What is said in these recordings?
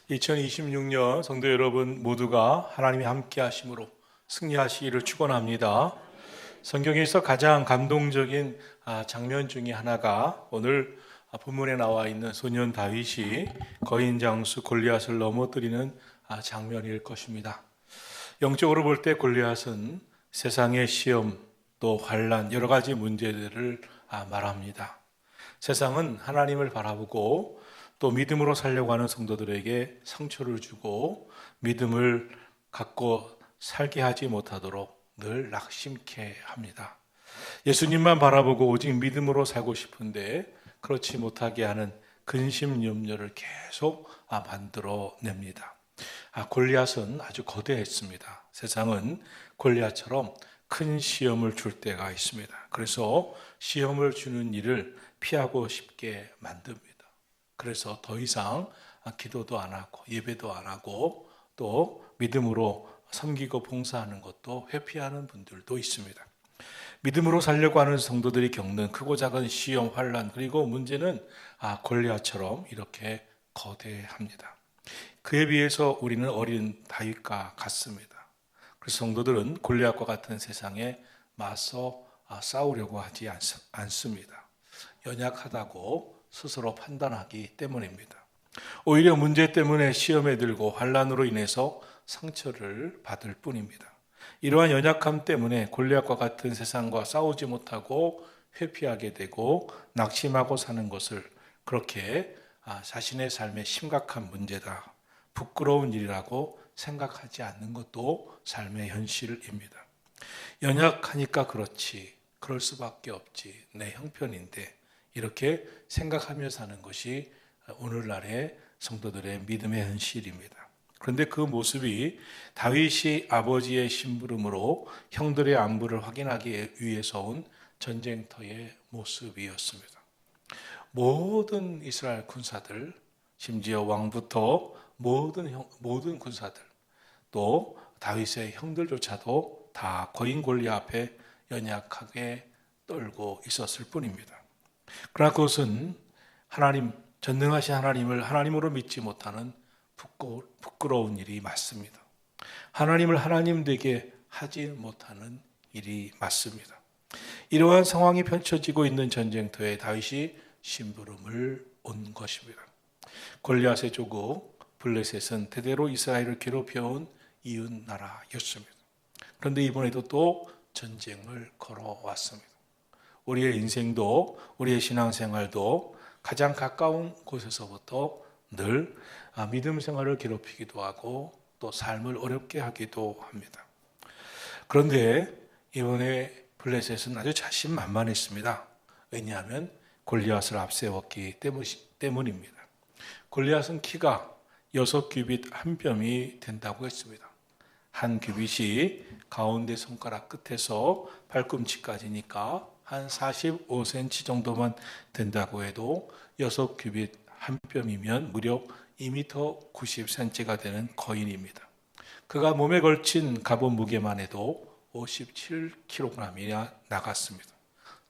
2026년 성도 여러분 모두가 하나님이 함께 하심으로 승리하시기를 축원합니다. 성경에서 가장 감동적인 장면 중에 하나가 오늘 본문에 나와 있는 소년 다윗이 거인 장수 골리앗을 넘어뜨리는 장면일 것입니다. 영적으로 볼 때 골리앗은 세상의 시험 또 환난 여러 가지 문제들을 말합니다. 세상은 하나님을 바라보고 또 믿음으로 살려고 하는 성도들에게 상처를 주고 믿음을 갖고 살게 하지 못하도록 늘 낙심케 합니다. 예수님만 바라보고 오직 믿음으로 살고 싶은데 그렇지 못하게 하는 근심 염려를 계속 만들어냅니다. 골리앗은 아주 거대했습니다. 세상은 골리앗처럼 큰 시험을 줄 때가 있습니다. 그래서 시험을 주는 일을 피하고 싶게 만듭니다. 그래서 더 이상 기도도 안 하고 예배도 안 하고 또 믿음으로 섬기고 봉사하는 것도 회피하는 분들도 있습니다. 믿음으로 살려고 하는 성도들이 겪는 크고 작은 시험, 환난 그리고 문제는 골리앗처럼 이렇게 거대합니다. 그에 비해서 우리는 어린 다윗과 같습니다. 그래서 성도들은 골리앗과 같은 세상에 맞서 싸우려고 하지 않습니다. 연약하다고 스스로 판단하기 때문입니다. 오히려 문제 때문에 시험에 들고 환난으로 인해서 상처를 받을 뿐입니다. 이러한 연약함 때문에 골리앗과 같은 세상과 싸우지 못하고 회피하게 되고 낙심하고 사는 것을 그렇게 자신의 삶의 심각한 문제다, 부끄러운 일이라고 생각하지 않는 것도 삶의 현실입니다. 연약하니까 그렇지, 그럴 수밖에 없지, 내 형편인데 이렇게 생각하며 사는 것이 오늘날의 성도들의 믿음의 현실입니다. 그런데 그 모습이 다윗이 아버지의 심부름으로 형들의 안부를 확인하기 위해서 온 전쟁터의 모습이었습니다. 모든 이스라엘 군사들, 심지어 왕부터 모든 군사들, 또 다윗의 형들조차도 다 거인 골리앗 앞에 연약하게 떨고 있었을 뿐입니다. 그러나 그것은 하나님, 전능하신 하나님을 하나님으로 믿지 못하는 부끄러운 일이 맞습니다. 하나님을 하나님 되게 하지 못하는 일이 맞습니다. 이러한 상황이 펼쳐지고 있는 전쟁터에 다윗이 심부름을 온 것입니다. 골리앗의 조국 블레셋은 대대로 이스라엘을 괴롭혀온 이웃 나라였습니다. 그런데 이번에도 또 전쟁을 걸어왔습니다. 우리의 인생도 우리의 신앙생활도 가장 가까운 곳에서부터 늘 믿음 생활을 괴롭히기도 하고 또 삶을 어렵게 하기도 합니다. 그런데 이번에 블레셋은 아주 자신만만했습니다. 왜냐하면 골리앗을 앞세웠기 때문입니다. 골리앗은 키가 6규빗 한 뼘이 된다고 했습니다. 한 규빗이 가운데 손가락 끝에서 발꿈치까지니까 한 45cm 정도만 된다고 해도 6규빗 한 뼘이면 무려 2m 90cm가 되는 거인입니다. 그가 몸에 걸친 갑옷 무게만 해도 57kg이나 나갔습니다.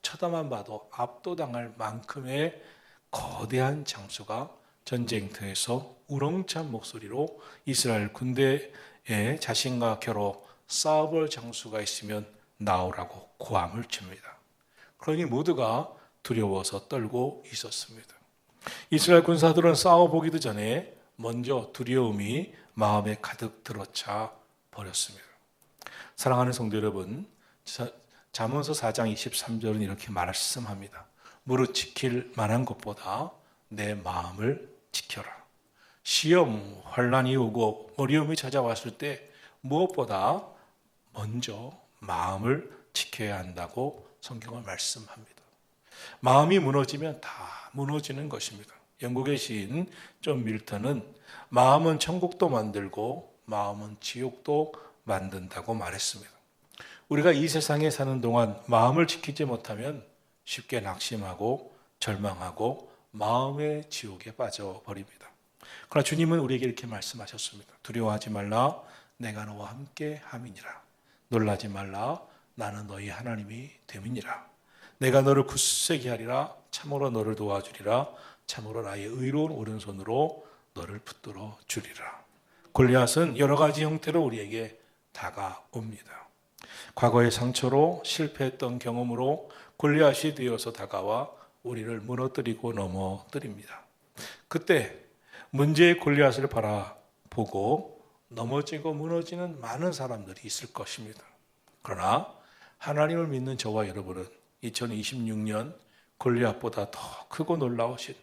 쳐다만 봐도 압도당할 만큼의 거대한 장수가 전쟁터에서 우렁찬 목소리로 이스라엘 군대에 자신과 겨뤄 싸워볼 장수가 있으면 나오라고 고함을 칩니다. 그러니 모두가 두려워서 떨고 있었습니다. 이스라엘 군사들은 싸워보기도 전에 먼저 두려움이 마음에 가득 들어차 버렸습니다. 사랑하는 성도 여러분, 잠언서 4장 23절은 이렇게 말씀합니다. 무릇 지킬 만한 것보다 내 마음을 지켜라. 시험, 환난이 오고 어려움이 찾아왔을 때 무엇보다 먼저 마음을 지켜야 한다고 성경은 말씀합니다. 마음이 무너지면 다 무너지는 것입니다. 영국의 시인 존 밀턴은 마음은 천국도 만들고 마음은 지옥도 만든다고 말했습니다. 우리가 이 세상에 사는 동안 마음을 지키지 못하면 쉽게 낙심하고 절망하고 마음의 지옥에 빠져버립니다. 그러나 주님은 우리에게 이렇게 말씀하셨습니다. 두려워하지 말라, 내가 너와 함께 함이니라. 놀라지 말라, 나는 너희 하나님이 됨이니라. 내가 너를 굳세게 하리라, 참으로 너를 도와주리라. 참으로 나의 의로운 오른손으로 너를 붙들어 주리라. 골리앗은 여러 가지 형태로 우리에게 다가옵니다. 과거의 상처로 실패했던 경험으로 골리앗이 되어서 다가와 우리를 무너뜨리고 넘어뜨립니다. 그때 문제의 골리앗을 바라보고 넘어지고 무너지는 많은 사람들이 있을 것입니다. 그러나 하나님을 믿는 저와 여러분은 2026년 골리앗보다 더 크고 놀라우신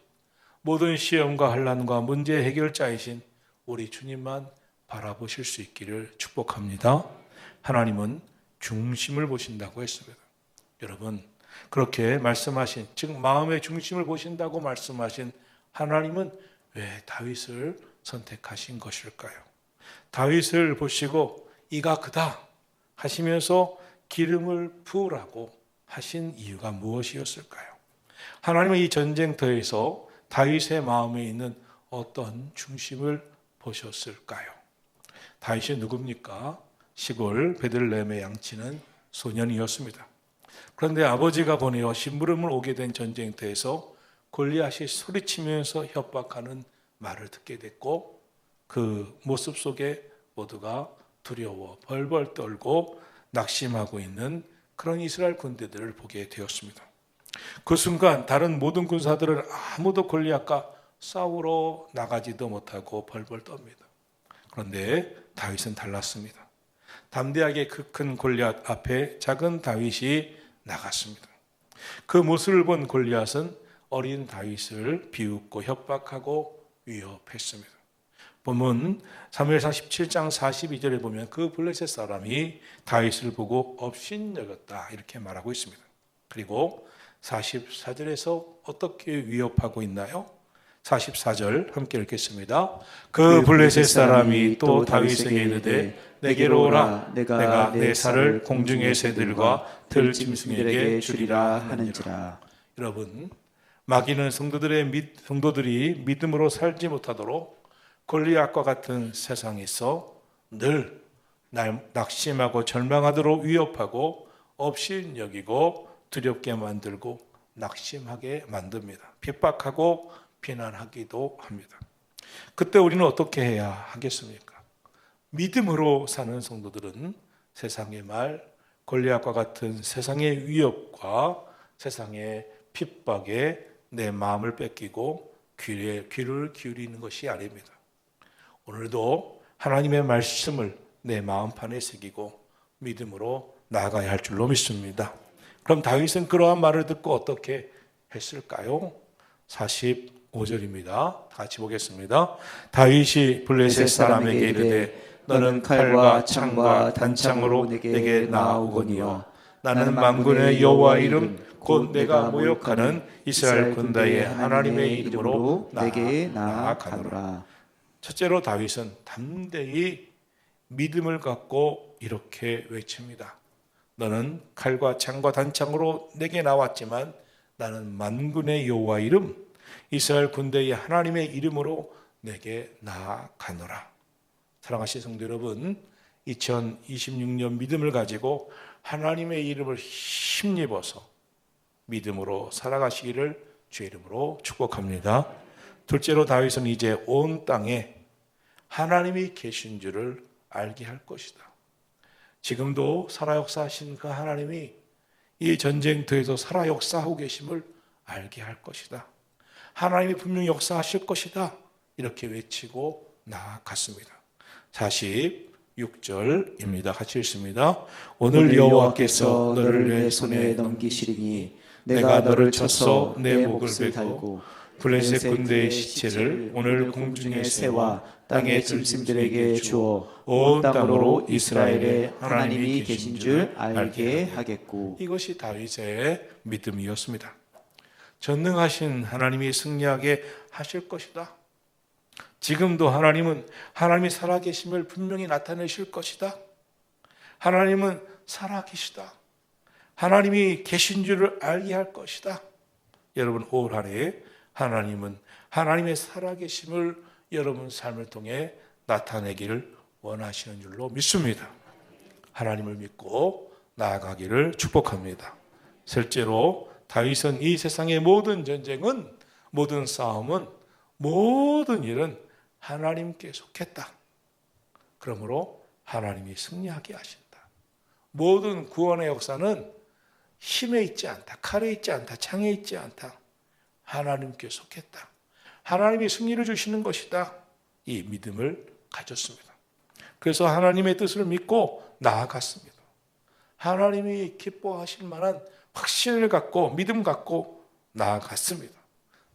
모든 시험과 환난과 문제 해결자이신 우리 주님만 바라보실 수 있기를 축복합니다. 하나님은 중심을 보신다고 했습니다. 여러분, 그렇게 말씀하신, 즉 마음의 중심을 보신다고 말씀하신 하나님은 왜 다윗을 선택하신 것일까요? 다윗을 보시고 이가 그다 하시면서 기름을 부으라고 하신 이유가 무엇이었을까요? 하나님은 이 전쟁터에서 다윗의 마음에 있는 어떤 중심을 보셨을까요? 다윗이 누굽니까? 시골 베들레헴에 양치는 소년이었습니다. 그런데 아버지가 보내어 심부름을 오게 된 전쟁터에서 골리앗이 소리치면서 협박하는 말을 듣게 됐고 그 모습 속에 모두가 두려워 벌벌 떨고 낙심하고 있는 그런 이스라엘 군대들을 보게 되었습니다. 그 순간 다른 모든 군사들은 아무도 골리앗과 싸우러 나가지도 못하고 벌벌 떱니다. 그런데 다윗은 달랐습니다. 담대하게 그 큰 골리앗 앞에 작은 다윗이 나갔습니다. 그 모습을 본 골리앗은 어린 다윗을 비웃고 협박하고 위협했습니다. 본문 사무엘상 17장 42절에 보면 그 블레셋 사람이 다윗을 보고 업신여겼다 이렇게 말하고 있습니다. 그리고 44절에서 어떻게 위협하고 있나요? 44절 함께 읽겠습니다. 그 블레셋 사람이 또 다윗에게 이르되 내게로 오라. 내가 내 살을 공중의 새들과 들짐승에게 주리라 하는지라. 여러분, 마귀는 성도들이 믿음으로 살지 못하도록 골리앗과 같은 세상에서 늘 낙심하고 절망하도록 위협하고 업신여기고 두렵게 만들고 낙심하게 만듭니다. 핍박하고 비난하기도 합니다. 그때 우리는 어떻게 해야 하겠습니까? 믿음으로 사는 성도들은 세상의 말, 골리앗과 같은 세상의 위협과 세상의 핍박에 내 마음을 뺏기고 귀를 기울이는 것이 아닙니다. 오늘도 하나님의 말씀을 내 마음판에 새기고 믿음으로 나아가야 할 줄로 믿습니다. 그럼 다윗은 그러한 말을 듣고 어떻게 했을까요? 45절입니다. 다 같이 보겠습니다. 다윗이 블레셋 사람에게 이르되 너는 칼과 창과 단창으로 내게 나아오거니와 나는 만군의 여호와 이름 곧 내가 모욕하는 이스라엘 군대의 하나님의 이름으로 내게 나아가노라. 첫째로 다윗은 담대히 믿음을 갖고 이렇게 외칩니다. 너는 칼과 창과 단창으로 내게 나왔지만 나는 만군의 여호와 이름 이스라엘 군대의 하나님의 이름으로 내게 나아가노라. 사랑하신 성도 여러분, 2026년 믿음을 가지고 하나님의 이름을 힘입어서 믿음으로 살아가시기를 주의 이름으로 축복합니다. 둘째로 다윗은 이제 온 땅에 하나님이 계신 줄을 알게 할 것이다. 지금도 살아 역사하신 그 하나님이 이 전쟁터에서 살아 역사하고 계심을 알게 할 것이다. 하나님이 분명히 역사하실 것이다. 이렇게 외치고 나아갔습니다. 46절입니다. 같이 읽습니다. 오늘 여호와께서 너를 내 손에 넘기시리니 내가 너를 쳐서 내 목을 베고 블레셋 군대의 시체를 오늘 공중의 새와 땅의 짐승들에게 주어 온 땅으로 이스라엘의 하나님이 계신 줄 알게 하겠고. 이것이 다윗의 믿음이었습니다. 전능하신 하나님이 승리하게 하실 것이다. 지금도 하나님이 살아계심을 분명히 나타내실 것이다. 하나님은 살아계시다. 하나님이 계신 줄을 알게 할 것이다. 여러분, 올 한 해 하나님은 하나님의 살아계심을 여러분 삶을 통해 나타내기를 원하시는 줄로 믿습니다. 하나님을 믿고 나아가기를 축복합니다. 셋째로 다윗은 이 세상의 모든 전쟁은, 모든 싸움은, 모든 일은 하나님께 속했다. 그러므로 하나님이 승리하게 하신다. 모든 구원의 역사는 힘에 있지 않다. 칼에 있지 않다. 창에 있지 않다. 하나님께 속했다. 하나님이 승리를 주시는 것이다. 이 믿음을 가졌습니다. 그래서 하나님의 뜻을 믿고 나아갔습니다. 하나님이 기뻐하실 만한 확신을 갖고 믿음 갖고 나아갔습니다.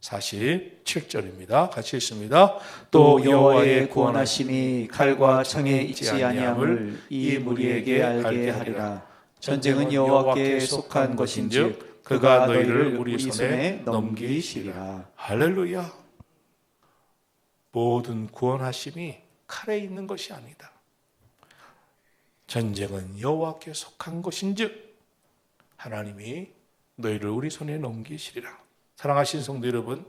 47절입니다. 같이 읽습니다. 또 여호와의 구원하심이 칼과 창에 있지 아니함을 이 무리에게 알게 하리라. 전쟁은 여호와께 속한 것인즉 그가 너희를 우리 손에 넘기시리라. 할렐루야. 모든 구원하심이 칼에 있는 것이 아니다. 전쟁은 여호와께 속한 것인즉 하나님이 너희를 우리 손에 넘기시리라. 사랑하신 성도 여러분,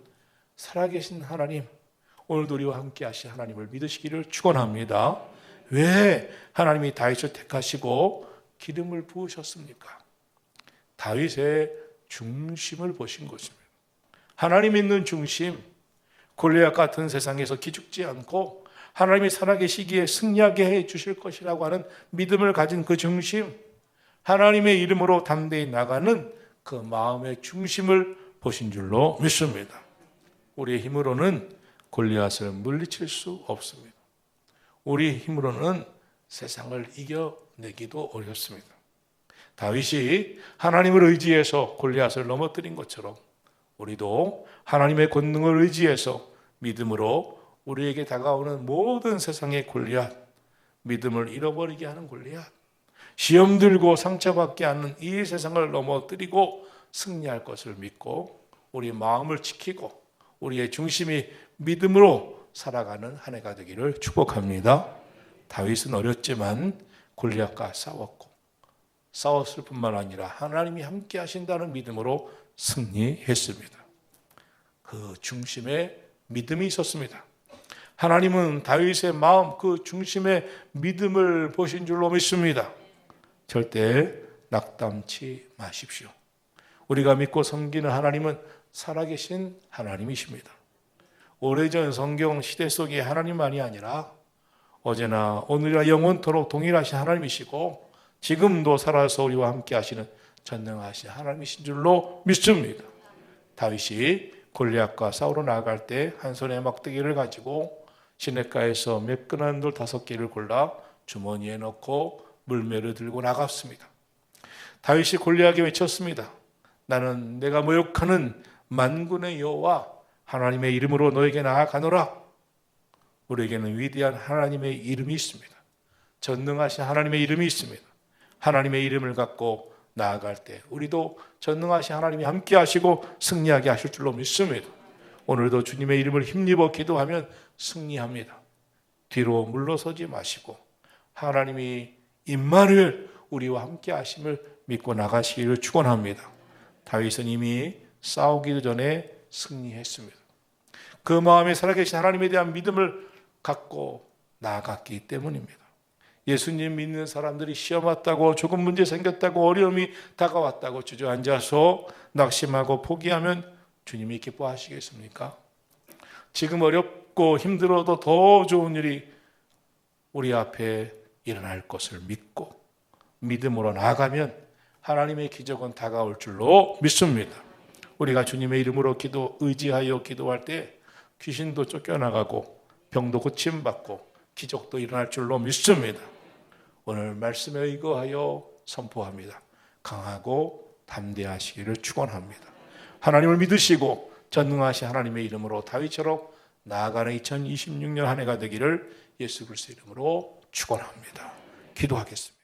살아계신 하나님, 오늘도 우리와 함께 하신 하나님을 믿으시기를 축원합니다. 왜 하나님이 다윗을 택하시고 기름을 부으셨습니까? 다윗의 중심을 보신 것입니다. 하나님 있는 중심, 골리앗 같은 세상에서 기죽지 않고 하나님이 살아계시기에 승리하게 해 주실 것이라고 하는 믿음을 가진 그 중심, 하나님의 이름으로 담대히 나가는 그 마음의 중심을 보신 줄로 믿습니다. 우리의 힘으로는 골리앗을 물리칠 수 없습니다. 우리의 힘으로는 세상을 이겨내기도 어렵습니다. 다윗이 하나님을 의지해서 골리앗을 넘어뜨린 것처럼 우리도 하나님의 권능을 의지해서 믿음으로 우리에게 다가오는 모든 세상의 골리앗, 믿음을 잃어버리게 하는 골리앗, 시험 들고 상처받게 하는 이 세상을 넘어뜨리고 승리할 것을 믿고 우리 마음을 지키고 우리의 중심이 믿음으로 살아가는 한 해가 되기를 축복합니다. 다윗은 어렸지만 골리앗과 싸웠고 싸웠을 뿐만 아니라 하나님이 함께 하신다는 믿음으로 승리했습니다. 그 중심에 믿음이 있었습니다. 하나님은 다윗의 마음, 그 중심의 믿음을 보신 줄로 믿습니다. 절대 낙담치 마십시오. 우리가 믿고 섬기는 하나님은 살아계신 하나님이십니다. 오래전 성경 시대 속의 하나님만이 아니라 어제나 오늘이나 영원토록 동일하신 하나님이시고 지금도 살아서 우리와 함께 하시는 전능하신 하나님이신 줄로 믿습니다. 다윗이 골리앗과 싸우러 나아갈 때 한 손에 막대기를 가지고 시냇가에서 매끈한 돌 5개를 골라 주머니에 넣고 물매를 들고 나갔습니다. 다윗이 골리앗에게 외쳤습니다. 나는 내가 모욕하는 만군의 여호와 하나님의 이름으로 너에게 나아가노라. 우리에게는 위대한 하나님의 이름이 있습니다. 전능하신 하나님의 이름이 있습니다. 하나님의 이름을 갖고 나아갈 때 우리도 전능하신 하나님이 함께 하시고 승리하게 하실 줄로 믿습니다. 오늘도 주님의 이름을 힘입어 기도하면 승리합니다. 뒤로 물러서지 마시고 하나님이 임마누엘 우리와 함께 하심을 믿고 나가시기를 축원합니다. 다윗은 이미 싸우기도 전에 승리했습니다. 그 마음에 살아계신 하나님에 대한 믿음을 갖고 나아갔기 때문입니다. 예수님 믿는 사람들이 시험 왔다고 조금 문제 생겼다고 어려움이 다가왔다고 주저앉아서 낙심하고 포기하면 주님이 기뻐하시겠습니까? 지금 어렵고 힘들어도 더 좋은 일이 우리 앞에 일어날 것을 믿고 믿음으로 나아가면 하나님의 기적은 다가올 줄로 믿습니다. 우리가 주님의 이름으로 의지하여 기도할 때 귀신도 쫓겨나가고 병도 고침받고 기적도 일어날 줄로 믿습니다. 오늘 말씀에 의거하여 선포합니다. 강하고 담대하시기를 축원합니다. 하나님을 믿으시고 전능하신 하나님의 이름으로 다윗처럼 나아가는 2026년 한 해가 되기를 예수 그리스도의 이름으로 축원합니다. 기도하겠습니다.